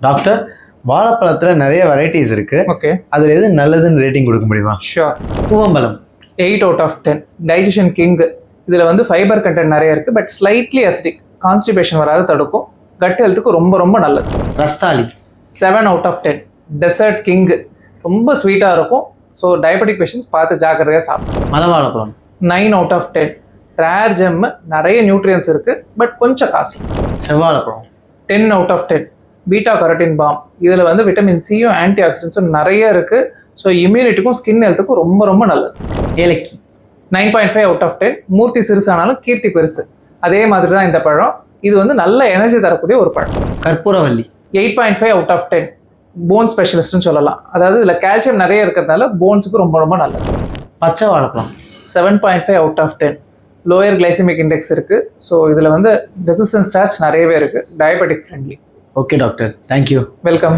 Doctor, வாழைப்பழத்தில் நிறைய varieties இருக்கு. Okay, அதில் எது நல்லதுன்னு ரேட்டிங் கொடுக்க முடியுமா? ஷூர். பூவம்பழம் 8 out of 10. Digestion king. இதில் வந்து ஃபைபர் கண்டென்ட் நிறைய இருக்குது, பட் ஸ்லைட்லி அசிடிக், கான்ஸ்டிபேஷன் வராது தடுக்கும். கட் ஹெல்த்துக்கு ரொம்ப ரொம்ப நல்லது. ரஸ்தாளி 7 out of 10. Dessert king. ரொம்ப ஸ்வீட்டாக இருக்கும். ஸோ டயபெட்டிக் பேஷண்ட்ஸ் பார்த்து ஜாக்கிரதையாக சாப்பிடும். மலவாழைப்பழம் 9 out of 10. ரேர் ஜெம், நிறைய நியூட்ரியன்ஸ் இருக்குது, பட் கொஞ்சம் காஸ்ட்லி. செவ்வாழைப்பழம் 10 out of 10. Beta carotene bomb. இதில் வந்து விட்டமின் சியும் ஆன்டி ஆக்சிடென்ட்ஸும் நிறைய இருக்குது. ஸோ இம்யூனிட்டிக்கும் ஸ்கின் ஹெல்த்துக்கும் ரொம்ப ரொம்ப நல்லது. ஏலக்கி 9.5 out of 10. மூர்த்தி சிறுசானாலும் கீர்த்தி பெருசு, அதே மாதிரி தான் இந்த பழம். இது வந்து நல்ல எனர்ஜி தரக்கூடிய ஒரு பழம். கற்பூரவல்லி 8.5 out of 10. போன் ஸ்பெஷலிஸ்ட்னு சொல்லலாம். அதாவது இதில் கால்சியம் நிறைய இருக்கிறதுனால போன்ஸுக்கு ரொம்ப ரொம்ப நல்லது. பச்சை வாழைப்பழம் 7.5 out of 10. Lower glycemic index இருக்குது. ஸோ இதில் வந்து ரெசிஸ்டன்ஸ் ஸ்டார்ச் நிறையவே இருக்குது. Diabetic friendly. Okay doctor, thank you. Welcome.